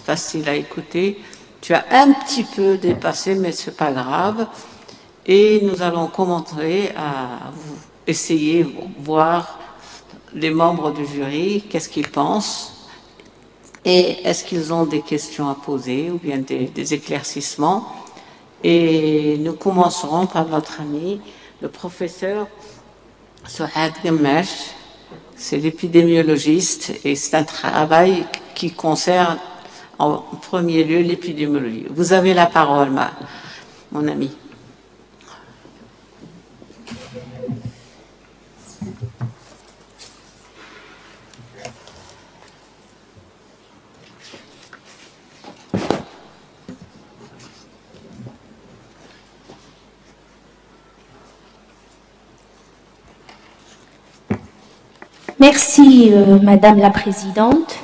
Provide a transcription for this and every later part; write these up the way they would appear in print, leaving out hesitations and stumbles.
facile à écouter. Tu as un petit peu dépassé, mais ce n'est pas grave. Et nous allons commencer à essayer, voir les membres du jury, qu'est-ce qu'ils pensent, et est-ce qu'ils ont des questions à poser ou bien des éclaircissements. Et nous commencerons par notre ami, le professeur Souad Gamache. C'est l'épidémiologiste et c'est un travail qui concerne en premier lieu l'épidémiologie. Vous avez la parole, mon ami. Merci, Madame la Présidente.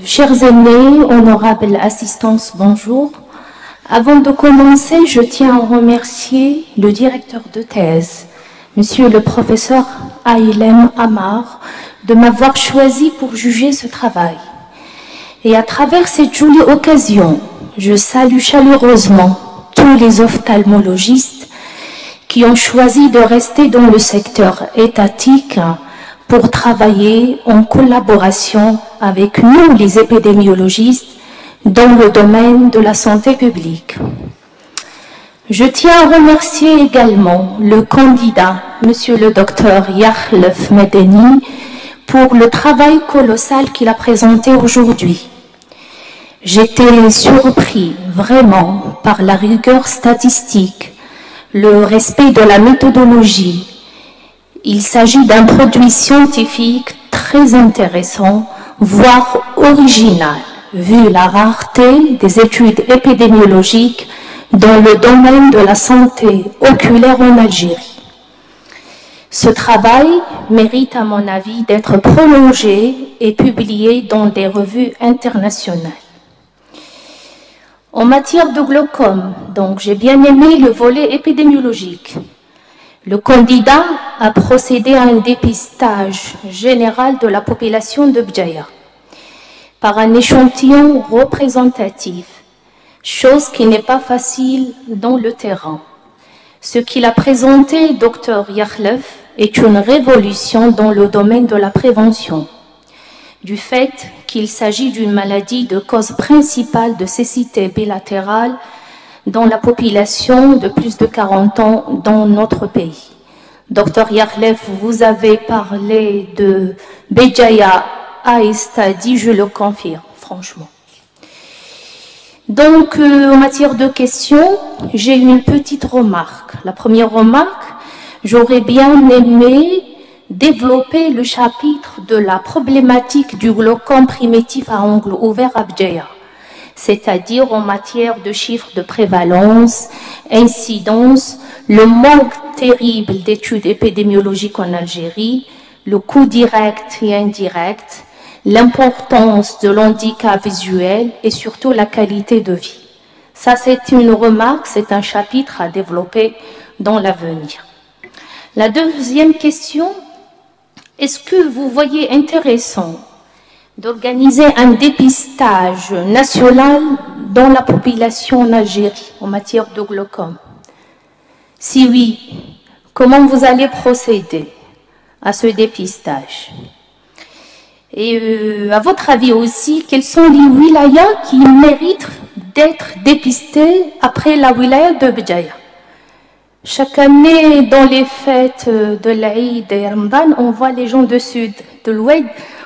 Chers aînés, honorables assistances, bonjour. Avant de commencer, je tiens à remercier le directeur de thèse, Monsieur le professeur Aïlem Amar, de m'avoir choisi pour juger ce travail. Et à travers cette jolie occasion, je salue chaleureusement tous les ophtalmologistes qui ont choisi de rester dans le secteur étatique pour travailler en collaboration avec nous, les épidémiologistes, dans le domaine de la santé publique. Je tiens à remercier également le candidat, Monsieur le docteur Yakhlef Medeni, pour le travail colossal qu'il a présenté aujourd'hui. J'étais surpris vraiment par la rigueur statistique, le respect de la méthodologie. Il s'agit d'un produit scientifique très intéressant, voire original, vu la rareté des études épidémiologiques dans le domaine de la santé oculaire en Algérie. Ce travail mérite, à mon avis, d'être prolongé et publié dans des revues internationales. En matière de glaucome, donc, j'ai bien aimé le volet épidémiologique. Le candidat a procédé à un dépistage général de la population de Bdjaïa par un échantillon représentatif, chose qui n'est pas facile dans le terrain. Ce qu'il a présenté, Dr Yakhlef, est une révolution dans le domaine de la prévention, du fait qu'il s'agit d'une maladie de cause principale de cécité bilatérale dans la population de plus de 40 ans dans notre pays. Dr Yakhlef, vous avez parlé de Béjaïa Aïstadi, je le confirme, franchement. Donc, en matière de questions, j'ai une petite remarque. La première remarque, j'aurais bien aimé développer le chapitre de la problématique du glaucome primitif à angle ouvert à Bdjaïa, c'est-à-dire en matière de chiffres de prévalence, incidence, le manque terrible d'études épidémiologiques en Algérie, le coût direct et indirect, l'importance de l'handicap visuel et surtout la qualité de vie. Ça, c'est une remarque, c'est un chapitre à développer dans l'avenir. La deuxième question, est-ce que vous voyez intéressant d'organiser un dépistage national dans la population en Algérie en matière de glaucome? Si oui, comment vous allez procéder à ce dépistage? Et à votre avis aussi, quels sont les wilayas qui méritent d'être dépistés après la wilaya de Bdjaïa? Chaque année, dans les fêtes de l'Aïd et Ramadan, on voit les gens du sud, de l'Oued,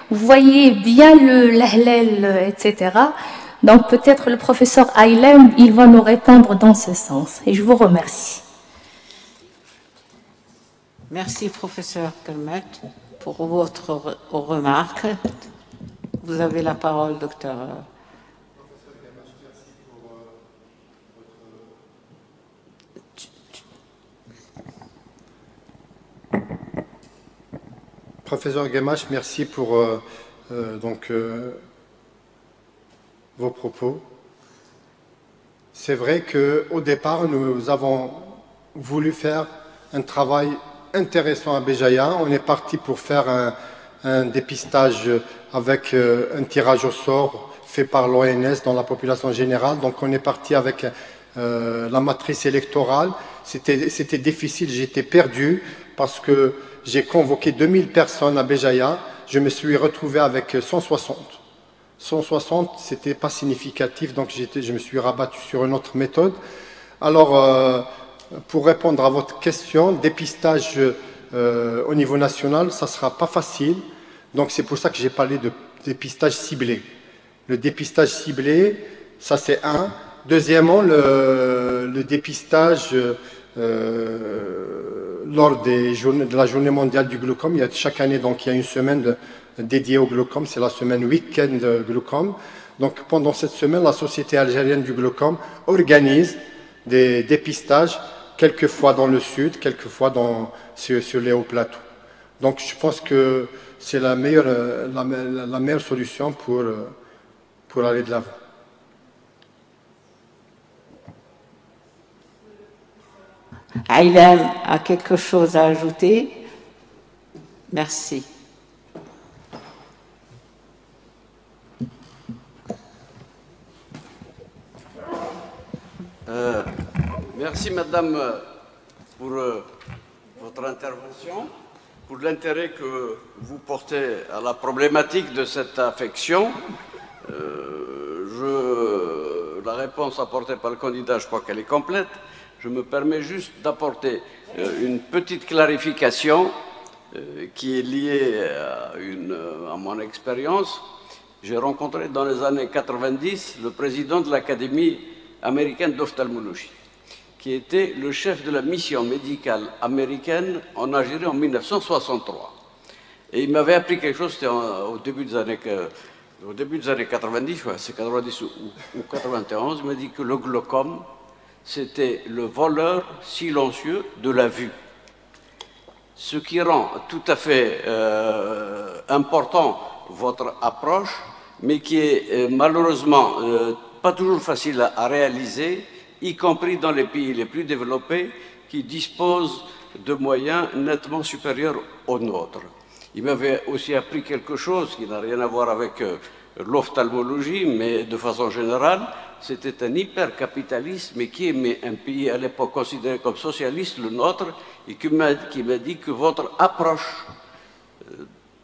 vous voyez bien l'ahlel, etc. Donc peut-être le professeur Aïlem, il va nous répondre dans ce sens. Et je vous remercie. Merci, professeur Kalmet, pour votre remarque. Vous avez la parole, docteur. Professeur Gamache, merci pour vos propos. C'est vrai qu'au départ, nous avons voulu faire un travail intéressant à Béjaïa. On est parti pour faire un dépistage avec un tirage au sort fait par l'ONS dans la population générale. Donc on est parti avec la matrice électorale. C'était difficile, j'étais perdu parce que j'ai convoqué 2000 personnes à Béjaïa. Je me suis retrouvé avec 160. 160, c'était pas significatif, donc je me suis rabattu sur une autre méthode. Alors, pour répondre à votre question, dépistage au niveau national, ça sera pas facile. Donc c'est pour ça que j'ai parlé de dépistage ciblé. Le dépistage ciblé, ça c'est un. Deuxièmement, le dépistage lors de la journée mondiale du glaucome. Il y a chaque année, donc il y a une semaine dédiée au glaucome, c'est la semaine week-end glaucome. Donc pendant cette semaine, la Société algérienne du glaucome organise des dépistages, quelquefois dans le sud, quelquefois sur les hauts plateaux. Donc je pense que c'est la meilleure solution pour aller de l'avant. Aïlem a quelque chose à ajouter? Merci. Merci Madame pour votre intervention, pour l'intérêt que vous portez à la problématique de cette affection. La réponse apportée par le candidat, je crois qu'elle est complète. Je me permets juste d'apporter une petite clarification qui est liée à mon expérience. J'ai rencontré dans les années 90 le président de l'Académie américaine d'ophtalmologie, qui était le chef de la mission médicale américaine en Algérie en 1963. Et il m'avait appris quelque chose, c'était au début des années 90, ouais, c'est 90 ou 91, il m'a dit que le glaucome, c'était le voleur silencieux de la vue. Ce qui rend tout à fait important votre approche, mais qui est malheureusement pas toujours facile à réaliser, y compris dans les pays les plus développés qui disposent de moyens nettement supérieurs aux nôtres. Il m'avait aussi appris quelque chose qui n'a rien à voir avec l'ophtalmologie, mais de façon générale, c'était un hypercapitalisme qui aimait un pays à l'époque considéré comme socialiste, le nôtre, et qui m'a dit que votre approche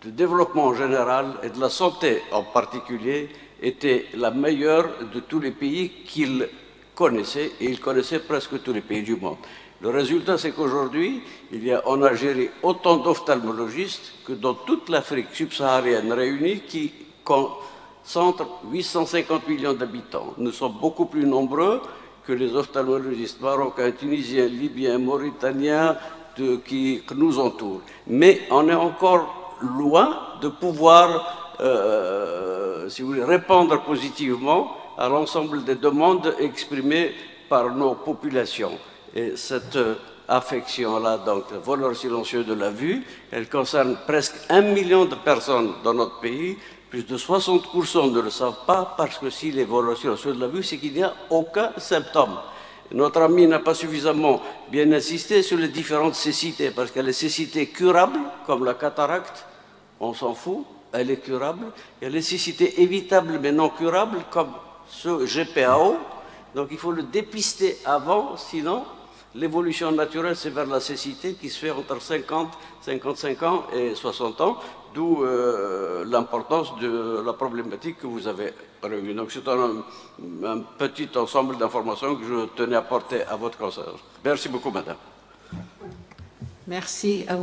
de développement en général et de la santé en particulier était la meilleure de tous les pays qu'il connaissait, et il connaissait presque tous les pays du monde. Le résultat, c'est qu'aujourd'hui, il y a en Algérie autant d'ophtalmologistes que dans toute l'Afrique subsaharienne réunie qui concentre 850 millions d'habitants. Nous sommes beaucoup plus nombreux que les ophtalmologistes marocains, tunisiens, libyens, mauritaniens que nous entourent. Mais on est encore loin de pouvoir si vous voulez, répondre positivement à l'ensemble des demandes exprimées par nos populations. Et cette affection-là, donc le voleur silencieux de la vue, elle concerne presque 1 million de personnes dans notre pays. Plus de 60% ne le savent pas, parce que si les voleurs silencieux de la vue, c'est qu'il n'y a aucun symptôme. Notre ami n'a pas suffisamment bien insisté sur les différentes cécités, parce qu'il y a les cécités curables, comme la cataracte, on s'en fout, elle est curable. Il y a les cécités évitables mais non curables, comme ce GPAO. Donc il faut le dépister avant, sinon l'évolution naturelle c'est vers la cécité qui se fait entre 50, 55 ans et 60 ans, d'où l'importance de la problématique que vous avez réunie. Donc c'est un petit ensemble d'informations que je tenais à porter à votre conseil. Merci beaucoup, madame. Merci à vous.